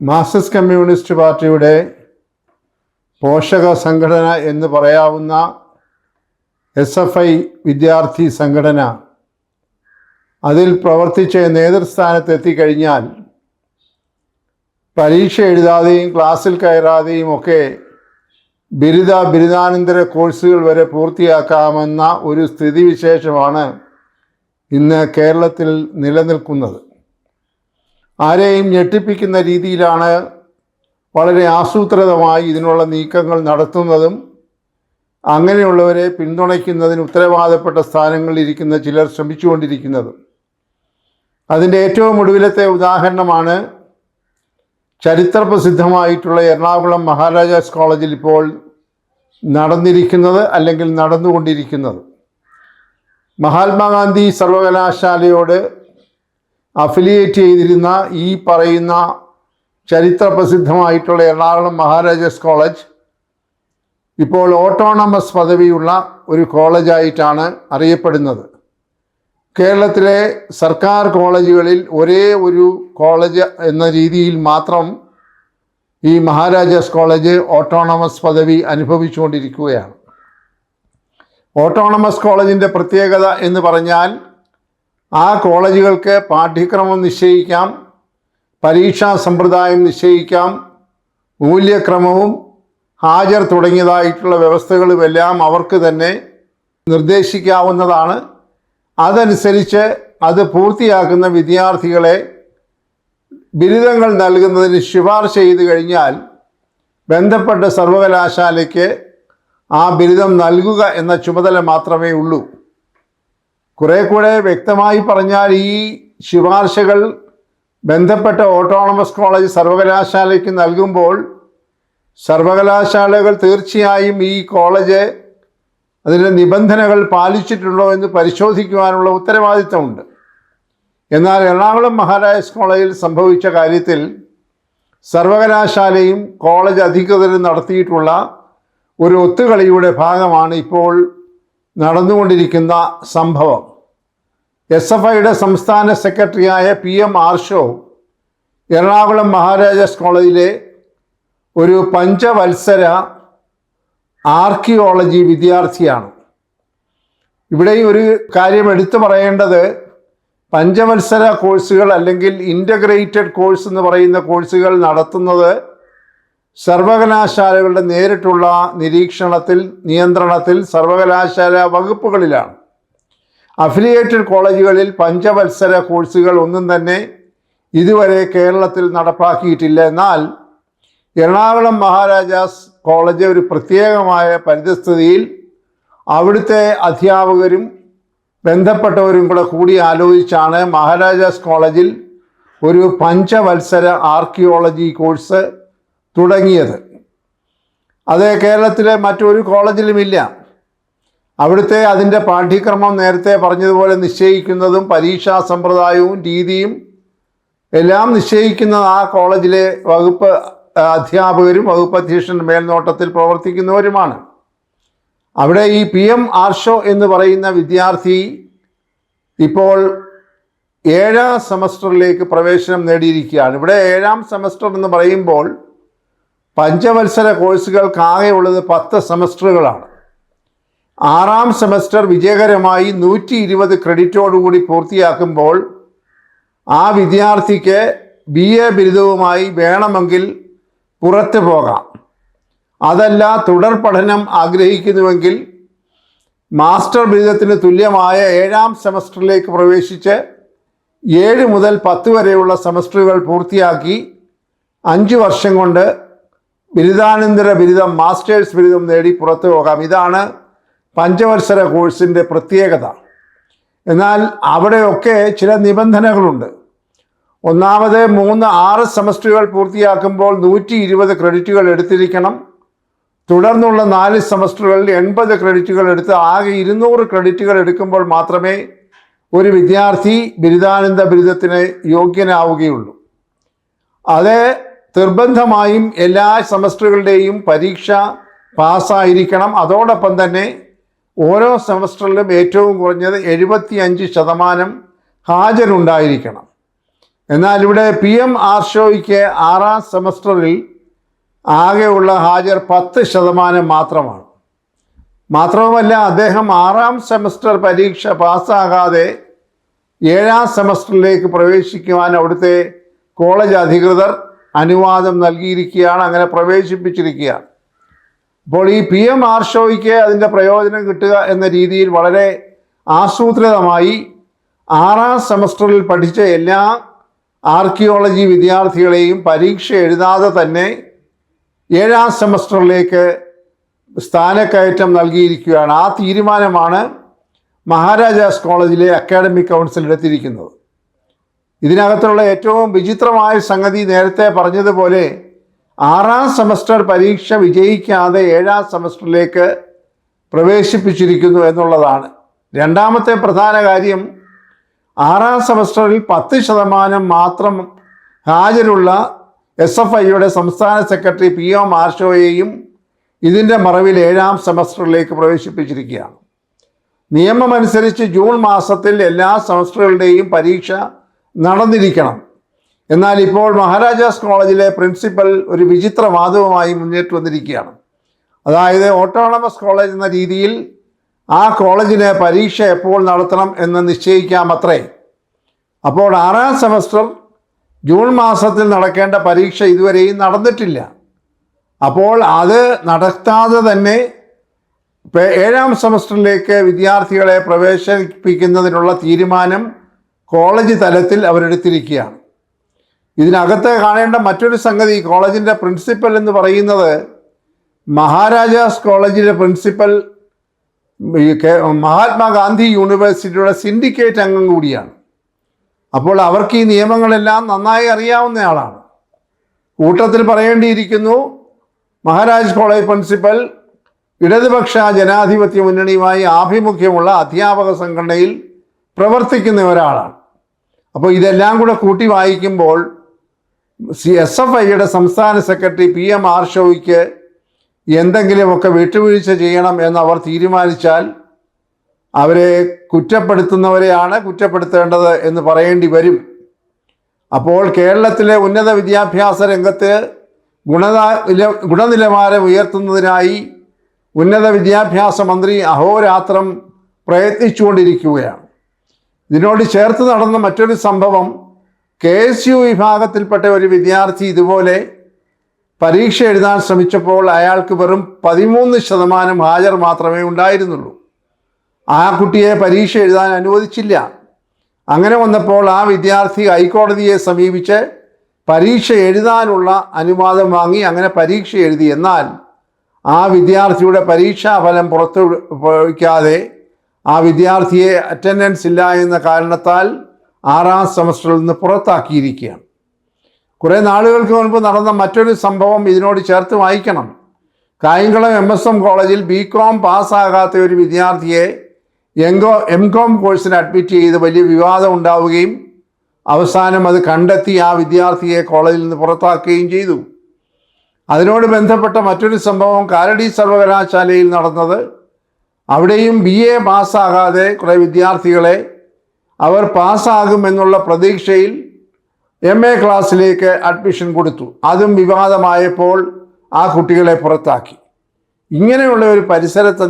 Marxist communist പാർട്ടിയുടെ പോഷക സംഘടന എന്ന് പറയാവുന്ന SFI വിദ്യാർത്ഥി സംഘടന അതിൽ പ്രവർത്തിച്ച് നേതൃസ്ഥാനത്തെത്തിക്കഴിഞ്ഞാൽ പരീക്ഷ എഴുതാതെയും ക്ലാസ്സിൽ കയറാതെയും ഒക്കെ ബിരുദാനന്തര കോഴ്സുകൾ വരെ പൂർത്തിയാക്കാമെന്ന ഒരു സ്ഥിതിവിശേഷമാണ് ഇന്ന് കേരളത്തിൽ നിലനിൽക്കുന്നത്. ആരെയും ഞെട്ടിപ്പിക്കുന്ന രീതിയിലാണ് വളരെ ആസൂത്രിതമായി ഇതിനുള്ള നീക്കങ്ങൾ നടത്തുന്നതും അങ്ങനെയുള്ളവരെ പിന്തുണയ്ക്കുന്നതിന് ഉത്തരവാദപ്പെട്ട സ്ഥാനങ്ങളിൽ ഇരിക്കുന്ന ചിലർ ശ്രമിച്ചുകൊണ്ടിരിക്കുന്നതും. അതിൻ്റെ ഏറ്റവും ഒടുവിലത്തെ ഉദാഹരണമാണ് ചരിത്രപ്രസിദ്ധമായിട്ടുള്ള എറണാകുളം മഹാരാജാസ് കോളേജിൽ ഇപ്പോൾ നടന്നിരിക്കുന്നത് അല്ലെങ്കിൽ നടന്നുകൊണ്ടിരിക്കുന്നത്. മഹാത്മാഗാന്ധി സർവകലാശാലയോട് അഫിലിയേറ്റ് ചെയ്തിരുന്ന ഈ പറയുന്ന ചരിത്രപ്രസിദ്ധമായിട്ടുള്ള എറണാകുളം മഹാരാജാസ് കോളേജ് ഇപ്പോൾ ഓട്ടോണമസ് പദവിയുള്ള ഒരു കോളേജായിട്ടാണ് അറിയപ്പെടുന്നത്. കേരളത്തിലെ സർക്കാർ കോളേജുകളിൽ ഒരേ ഒരു കോളേജ് എന്ന രീതിയിൽ മാത്രം ഈ മഹാരാജാസ് കോളേജ് ഓട്ടോണമസ് പദവി അനുഭവിച്ചുകൊണ്ടിരിക്കുകയാണ്. ഓട്ടോണമസ് കോളേജിൻ്റെ പ്രത്യേകത എന്ന് പറഞ്ഞാൽ ആ കോളേജുകൾക്ക് പാഠ്യക്രമം നിശ്ചയിക്കാം, പരീക്ഷാ സമ്പ്രദായം നിശ്ചയിക്കാം, മൂല്യക്രമവും ഹാജർ തുടങ്ങിയതായിട്ടുള്ള വ്യവസ്ഥകളുമെല്ലാം അവർക്ക് തന്നെ നിർദ്ദേശിക്കാവുന്നതാണ്. അതനുസരിച്ച് അത് പൂർത്തിയാക്കുന്ന വിദ്യാർത്ഥികളെ ബിരുദങ്ങൾ നൽകുന്നതിന് ശുപാർശ ചെയ്തു കഴിഞ്ഞാൽ ബന്ധപ്പെട്ട സർവകലാശാലയ്ക്ക് ആ ബിരുദം നൽകുക എന്ന ചുമതല മാത്രമേ ഉള്ളൂ. കുറെ കൂടെ വ്യക്തമായി പറഞ്ഞാൽ ഈ ശുപാർശകൾ ബന്ധപ്പെട്ട ഓട്ടോണമസ് കോളേജ് സർവകലാശാലയ്ക്ക് നൽകുമ്പോൾ സർവകലാശാലകൾ തീർച്ചയായും ഈ കോളേജ് അതിൻ്റെ നിബന്ധനകൾ പാലിച്ചിട്ടുണ്ടോ എന്ന് പരിശോധിക്കുവാനുള്ള ഉത്തരവാദിത്തമുണ്ട്. എന്നാൽ എറണാകുളം മഹാരാജാസ് കോളേജിൽ സംഭവിച്ച കാര്യത്തിൽ സർവകലാശാലയും കോളേജ് അധികൃതരും നടത്തിയിട്ടുള്ള ഒരു ഒത്തുകളിയുടെ ഭാഗമാണ് ഇപ്പോൾ നടന്നുകൊണ്ടിരിക്കുന്ന സംഭവം. SFIയുടെ സംസ്ഥാന സെക്രട്ടറിയായ PM ആർഷോ എറണാകുളം മഹാരാജാസ് കോളേജിലെ ഒരു പഞ്ചവത്സര ആർക്കിയോളജി വിദ്യാർത്ഥിയാണ്. ഇവിടെ ഒരു കാര്യം എടുത്തു പറയേണ്ടത്, പഞ്ചവത്സര കോഴ്സുകൾ അല്ലെങ്കിൽ ഇൻ്റഗ്രേറ്റഡ് കോഴ്സ് എന്ന് പറയുന്ന കോഴ്സുകൾ നടത്തുന്നത് സർവകലാശാലകളുടെ നേരിട്ടുള്ള നിയന്ത്രണത്തിൽ സർവകലാശാല വകുപ്പുകളിലാണ്. അഫിലിയേറ്റഡ് കോളേജുകളിൽ പഞ്ചവത്സര കോഴ്സുകൾ ഒന്നും തന്നെ ഇതുവരെ കേരളത്തിൽ നടപ്പാക്കിയിട്ടില്ല. എന്നാൽ എറണാകുളം മഹാരാജാസ് കോളേജ് ഒരു പ്രത്യേകമായ പരിതസ്ഥിതിയിൽ അവിടുത്തെ അധ്യാപകരും ബന്ധപ്പെട്ടവരും കൂടി ആലോചിച്ചാണ് മഹാരാജാസ് കോളേജിൽ ഒരു പഞ്ചവത്സര ആർക്കിയോളജി കോഴ്സ് തുടങ്ങിയത്. അത് കേരളത്തിലെ മറ്റൊരു കോളേജിലുമില്ല. അവിടുത്തെ അതിൻ്റെ പാഠ്യക്രമം നേരത്തെ പറഞ്ഞതുപോലെ നിശ്ചയിക്കുന്നതും പരീക്ഷാ സമ്പ്രദായവും രീതിയും എല്ലാം നിശ്ചയിക്കുന്നത് ആ കോളേജിലെ വകുപ്പ് അധ്യാപകരും വകുപ്പ് അധ്യക്ഷൻ്റെ മേൽനോട്ടത്തിൽ പ്രവർത്തിക്കുന്നവരുമാണ്. അവിടെ ഈ PM ആർഷോ എന്ന് പറയുന്ന വിദ്യാർത്ഥി ഇപ്പോൾ 7ാം സെമസ്റ്ററിലേക്ക് പ്രവേശനം നേടിയിരിക്കുകയാണ്. ഇവിടെ 7ാം സെമസ്റ്റർ എന്ന് പറയുമ്പോൾ പഞ്ചവത്സര കോഴ്സുകൾക്കാകെയുള്ളത് 10 സെമസ്റ്ററുകളാണ്. 6ാം സെമസ്റ്റർ വിജയകരമായി 120 ക്രെഡിറ്റോടുകൂടി പൂർത്തിയാക്കുമ്പോൾ ആ വിദ്യാർത്ഥിക്ക് BA ബിരുദവുമായി വേണമെങ്കിൽ പുറത്തു പോകാം. അതല്ല, തുടർ പഠനം ആഗ്രഹിക്കുന്നുവെങ്കിൽ മാസ്റ്റർ ബിരുദത്തിന് തുല്യമായ 7ാം സെമസ്റ്ററിലേക്ക് പ്രവേശിച്ച് 7 മുതൽ 10 വരെയുള്ള സെമസ്റ്ററുകൾ പൂർത്തിയാക്കി 5 വർഷം കൊണ്ട് ബിരുദാനന്തര ബിരുദം, മാസ്റ്റേഴ്സ് ബിരുദം നേടി പുറത്തു പോകാം. ഇതാണ് പഞ്ചവത്സര കോഴ്സിൻ്റെ പ്രത്യേകത. എന്നാൽ അവിടെയൊക്കെ ചില നിബന്ധനകളുണ്ട്. ഒന്നാമത് 6 സെമസ്റ്ററുകൾ പൂർത്തിയാക്കുമ്പോൾ 120 ക്രെഡിറ്റുകൾ എടുത്തിരിക്കണം. തുടർന്നുള്ള 4 സെമസ്റ്ററുകളിൽ 80 ക്രെഡിറ്റുകൾ എടുത്ത് ആകെ 200 ക്രെഡിറ്റുകൾ എടുക്കുമ്പോൾ മാത്രമേ ഒരു വിദ്യാർത്ഥി ബിരുദാനന്തര ബിരുദത്തിന് യോഗ്യനാവുകയുള്ളൂ. അത് നിർബന്ധമായും എല്ലാ സെമസ്റ്ററുകളുടെയും പരീക്ഷ പാസ്സായിരിക്കണം. അതോടൊപ്പം തന്നെ ഓരോ സെമസ്റ്ററിലും ഏറ്റവും കുറഞ്ഞത് 75% ഹാജരുണ്ടായിരിക്കണം. എന്നാൽ ഇവിടെ PM ആർഷോയ്ക്ക് 6ാം സെമസ്റ്ററിൽ ആകെയുള്ള ഹാജർ 10% മാത്രമാണ്. മാത്രവുമല്ല, അദ്ദേഹം 6ാം സെമസ്റ്റർ പരീക്ഷ പാസ്സാകാതെ 7ാം സെമസ്റ്ററിലേക്ക് പ്രവേശിക്കുവാൻ അവിടുത്തെ കോളേജ് അധികൃതർ അനുവാദം നൽകിയിരിക്കുകയാണ്, അങ്ങനെ പ്രവേശിപ്പിച്ചിരിക്കുകയാണ്. അപ്പോൾ ഈ PM ആർഷോയ്ക്ക് അതിൻ്റെ പ്രയോജനം കിട്ടുക എന്ന രീതിയിൽ വളരെ ആസൂത്രിതമായി 6ാം സെമസ്റ്ററിൽ പഠിച്ച എല്ലാ ആർക്കിയോളജി വിദ്യാർത്ഥികളെയും പരീക്ഷ എഴുതാതെ തന്നെ 7ാം സെമസ്റ്ററിലേക്ക് സ്ഥാനക്കയറ്റം നൽകിയിരിക്കുകയാണ്. ആ തീരുമാനമാണ് മഹാരാജാസ് കോളേജിലെ അക്കാഡമിക് കൗൺസിൽ എടുത്തിരിക്കുന്നത്. ഇതിനകത്തുള്ള ഏറ്റവും വിചിത്രമായ സംഗതി നേരത്തെ പറഞ്ഞതുപോലെ 6ാം സെമസ്റ്റർ പരീക്ഷ വിജയിക്കാതെ 7ാം സെമസ്റ്ററിലേക്ക് പ്രവേശിപ്പിച്ചിരിക്കുന്നു എന്നുള്ളതാണ്. രണ്ടാമത്തെ പ്രധാന കാര്യം, 6ാം സെമസ്റ്ററിൽ 10% മാത്രം ഹാജരുള്ള SFIയുടെ സംസ്ഥാന സെക്രട്ടറി PM ആർഷോയെയും ഇതിൻ്റെ മറവിൽ 7ാം സെമസ്റ്ററിലേക്ക് പ്രവേശിപ്പിച്ചിരിക്കുകയാണ്. നിയമമനുസരിച്ച് ജൂൺ മാസത്തിൽ എല്ലാ സെമസ്റ്ററുകളുടെയും പരീക്ഷ നടന്നിരിക്കണം. എന്നാൽ ഇപ്പോൾ മഹാരാജാസ് കോളേജിലെ പ്രിൻസിപ്പൽ ഒരു വിചിത്ര വാദവുമായി മുന്നേറ്റ് വന്നിരിക്കുകയാണ്. അതായത് ഓട്ടോണമസ് കോളേജ് എന്ന രീതിയിൽ ആ കോളേജിന് പരീക്ഷ എപ്പോൾ നടത്തണം എന്ന് നിശ്ചയിക്കാമത്രേ. അപ്പോൾ 6ാം സെമസ്റ്റർ ജൂൺ മാസത്തിൽ നടക്കേണ്ട പരീക്ഷ ഇതുവരെയും നടന്നിട്ടില്ല. അപ്പോൾ അത് നടത്താതെ തന്നെ 7ാം സെമസ്റ്ററിലേക്ക് വിദ്യാർത്ഥികളെ പ്രവേശിപ്പിക്കുന്നതിനുള്ള തീരുമാനം കോളേജ് തലത്തിൽ അവരെടുത്തിരിക്കുകയാണ്. ഇതിനകത്ത് കാണേണ്ട മറ്റൊരു സംഗതി, കോളേജിൻ്റെ പ്രിൻസിപ്പൽ എന്ന് പറയുന്നത് മഹാരാജാസ് കോളേജിലെ പ്രിൻസിപ്പൽ മഹാത്മാഗാന്ധി യൂണിവേഴ്സിറ്റിയുടെ സിൻഡിക്കേറ്റ് അംഗം കൂടിയാണ്. അപ്പോൾ അവർക്ക് ഈ നിയമങ്ങളെല്ലാം നന്നായി അറിയാവുന്നയാളാണ്. കൂട്ടത്തിൽ പറയേണ്ടിയിരിക്കുന്നു, മഹാരാജ് കോളേജ് പ്രിൻസിപ്പൽ ഇടതുപക്ഷ ജനാധിപത്യ മുന്നണിയുമായി ആഭിമുഖ്യമുള്ള അധ്യാപക സംഘടനയിൽ പ്രവർത്തിക്കുന്ന ഒരാളാണ്. അപ്പോൾ ഇതെല്ലാം കൂടെ കൂട്ടി വായിക്കുമ്പോൾ SFIയുടെ സംസ്ഥാന സെക്രട്ടറി PM ആർഷോയ്ക്ക് എന്തെങ്കിലുമൊക്കെ വിട്ടുവീഴ്ച ചെയ്യണം എന്നവർ തീരുമാനിച്ചാൽ അവരെ കുറ്റപ്പെടുത്തുന്നവരെയാണ് കുറ്റപ്പെടുത്തേണ്ടത് എന്ന് പറയേണ്ടി വരും. അപ്പോൾ കേരളത്തിലെ ഉന്നത വിദ്യാഭ്യാസ രംഗത്ത് ഗുണനിലവാരം ഉയർത്തുന്നതിനായി ഉന്നത വിദ്യാഭ്യാസ മന്ത്രി അഹോരാത്രം പ്രയത്നിച്ചുകൊണ്ടിരിക്കുകയാണ്. ഇതിനോട് ചേർത്ത് നടന്ന മറ്റൊരു സംഭവം, KSU വിഭാഗത്തിൽപ്പെട്ട ഒരു വിദ്യാർത്ഥി ഇതുപോലെ പരീക്ഷ എഴുതാൻ ശ്രമിച്ചപ്പോൾ അയാൾക്ക് വെറും 13% ഹാജർ മാത്രമേ ഉണ്ടായിരുന്നുള്ളൂ. ആ കുട്ടിയെ പരീക്ഷ എഴുതാൻ അനുവദിച്ചില്ല. അങ്ങനെ വന്നപ്പോൾ ആ വിദ്യാർത്ഥി ഹൈക്കോടതിയെ സമീപിച്ച് പരീക്ഷ എഴുതാനുള്ള അനുവാദം വാങ്ങി അങ്ങനെ പരീക്ഷ എഴുതി. എന്നാൽ ആ വിദ്യാർത്ഥിയുടെ പരീക്ഷാഫലം പുറത്തുവിടാതെ ആ വിദ്യാർത്ഥിയെ അറ്റൻഡൻസ് ഇല്ല എന്ന കാരണത്താൽ 6ാം സെമസ്റ്ററിൽ നിന്ന് പുറത്താക്കിയിരിക്കുകയാണ്. കുറേ നാളുകൾക്ക് മുൻപ് നടന്ന മറ്റൊരു സംഭവം ഇതിനോട് ചേർത്ത് വായിക്കണം. കായംകുളം MSM കോളേജിൽ BCom പാസ്സാകാത്ത ഒരു വിദ്യാർത്ഥിയെ MCom കോഴ്സിന് അഡ്മിറ്റ് ചെയ്ത് വലിയ വിവാദം ഉണ്ടാവുകയും അവസാനം അത് കണ്ടെത്തി ആ വിദ്യാർത്ഥിയെ കോളേജിൽ നിന്ന് പുറത്താക്കുകയും ചെയ്തു. അതിനോട് ബന്ധപ്പെട്ട മറ്റൊരു സംഭവം കാലടി സർവകലാശാലയിൽ നടന്നത്. അവിടെയും BA പാസ്സാകാതെ കുറേ വിദ്യാർത്ഥികളെ അവർ പാസ്സാകുമെന്നുള്ള പ്രതീക്ഷയിൽ MA ക്ലാസ്സിലേക്ക് അഡ്മിഷൻ കൊടുത്തു. അതും വിവാദമായപ്പോൾ ആ കുട്ടികളെ പുറത്താക്കി. ഇങ്ങനെയുള്ള ഒരു പരിസരത്ത്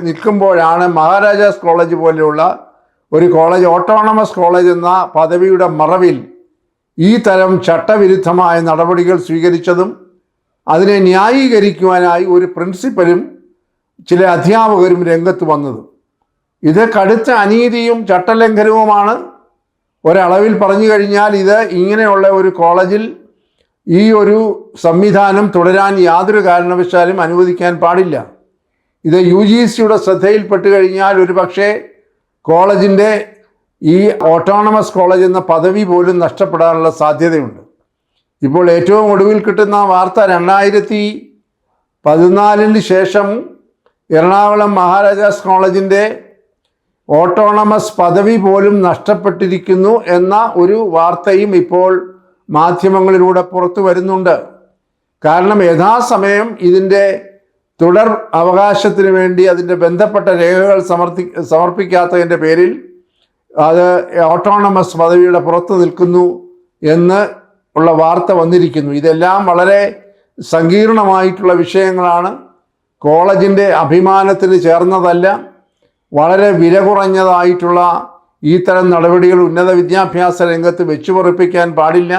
നിൽക്കുമ്പോഴാണ് മഹാരാജാസ് കോളേജ് പോലെയുള്ള ഒരു കോളേജ്, ഓട്ടോണമസ് കോളേജ് എന്ന പദവിയുടെ മറവിൽ ഈ തരം ചട്ടവിരുദ്ധമായ നടപടികൾ സ്വീകരിച്ചതും അതിനെ ന്യായീകരിക്കുവാനായി ഒരു പ്രിൻസിപ്പലും ചില അധ്യാപകരും രംഗത്ത് വന്നതും. ഇത് കടുത്ത അനീതിയും ചട്ടലംഘനവുമാണ്. ഒരളവിൽ പറഞ്ഞു കഴിഞ്ഞാൽ ഇത് ഇങ്ങനെയുള്ള ഒരു കോളേജിൽ ഈ ഒരു സംവിധാനം തുടരാൻ യാതൊരു കാരണവശാലും അനുവദിക്കാൻ പാടില്ല. ഇത് UGCയുടെ ശ്രദ്ധയിൽപ്പെട്ട് കഴിഞ്ഞാൽ ഒരു പക്ഷേ കോളേജിൻ്റെ ഈ ഓട്ടോണമസ് കോളേജ് എന്ന പദവി പോലും നഷ്ടപ്പെടാനുള്ള സാധ്യതയുണ്ട്. ഇപ്പോൾ ഏറ്റവും ഒടുവിൽ കിട്ടുന്ന വാർത്ത 2014 ശേഷം എറണാകുളം മഹാരാജാസ് കോളേജിൻ്റെ ഓട്ടോണമസ് പദവി പോലും നഷ്ടപ്പെട്ടിരിക്കുന്നു എന്ന ഒരു വാർത്തയും ഇപ്പോൾ മാധ്യമങ്ങളിലൂടെ പുറത്തു വരുന്നുണ്ട്. കാരണം യഥാസമയം ഇതിൻ്റെ തുടർ അവകാശത്തിന് വേണ്ടി അതിൻ്റെ ബന്ധപ്പെട്ട രേഖകൾ സമർപ്പിക്കാത്തതിൻ്റെ പേരിൽ അത് ഓട്ടോണമസ് പദവിയുടെ പുറത്ത് നിൽക്കുന്നു എന്ന് ഉള്ള വാർത്ത വന്നിരിക്കുന്നു. ഇതെല്ലാം വളരെ സങ്കീർണമായിട്ടുള്ള വിഷയങ്ങളാണ്. കോളേജിൻ്റെ അഭിമാനത്തിന് ചേർന്നതല്ല. വളരെ വില കുറഞ്ഞതായിട്ടുള്ള ഈ തരം നടപടികൾ ഉന്നത വിദ്യാഭ്യാസ രംഗത്ത് വെച്ചുപൊറിപ്പിക്കാൻ പാടില്ല.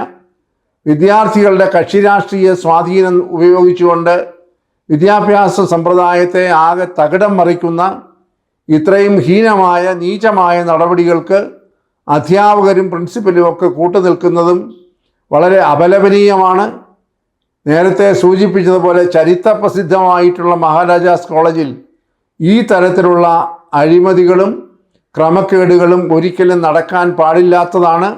വിദ്യാർത്ഥികളുടെ കക്ഷി രാഷ്ട്രീയ സ്വാധീനം ഉപയോഗിച്ചുകൊണ്ട് വിദ്യാഭ്യാസ സമ്പ്രദായത്തെ ആകെ തകിടം മറിക്കുന്ന ഇത്രയും ഹീനമായ നീചമായ നടപടികൾക്ക് അധ്യാപകരും പ്രിൻസിപ്പലും ഒക്കെ കൂട്ടുനിൽക്കുന്നതും വളരെ അപലപനീയമാണ്. നേരത്തെ സൂചിപ്പിച്ചതുപോലെ ചരിത്രപ്രസിദ്ധമായിട്ടുള്ള മഹാരാജാസ് കോളേജിൽ ഈ തരത്തിലുള്ള അഴിമതികളും ക്രമക്കേടുകളും ഒരിക്കലും നടക്കാൻ പാടില്ലാത്തതാണ്.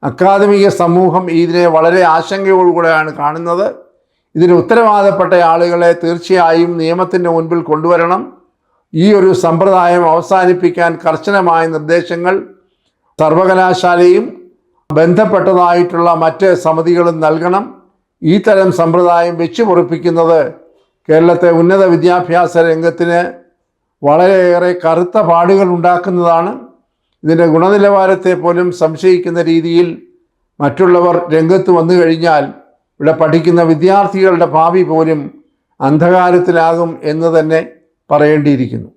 അക്കാദമിക സമൂഹം ഇതിനെ വളരെ ആശങ്കയോടുകൂടെയാണ് കാണുന്നത്. ഇതിന് ഉത്തരവാദപ്പെട്ട ആളുകളെ തീർച്ചയായും നിയമത്തിൻ്റെ മുൻപിൽ കൊണ്ടുവരണം. ഈ ഒരു സമ്പ്രദായം അവസാനിപ്പിക്കാൻ കർശനമായ നിർദ്ദേശങ്ങൾ സർവകലാശാലയും ബന്ധപ്പെട്ടതായിട്ടുള്ള മറ്റ് സമിതികളും നൽകണം. ഈ തരം സമ്പ്രദായം വെച്ചു പൊറിപ്പിക്കുന്നത് കേരളത്തെ ഉന്നത വിദ്യാഭ്യാസ രംഗത്തിന് വളരെയേറെ കറുത്ത പാടുകൾ ഉണ്ടാക്കുന്നതാണ്. ഇതിൻ്റെ ഗുണനിലവാരത്തെ പോലും സംശയിക്കുന്ന രീതിയിൽ മറ്റുള്ളവർ രംഗത്ത് വന്നു കഴിഞ്ഞാൽ ഇവിടെ പഠിക്കുന്ന വിദ്യാർത്ഥികളുടെ ഭാവി പോലും അന്ധകാരത്തിലാകും എന്ന് തന്നെ പറയേണ്ടിയിരിക്കുന്നു.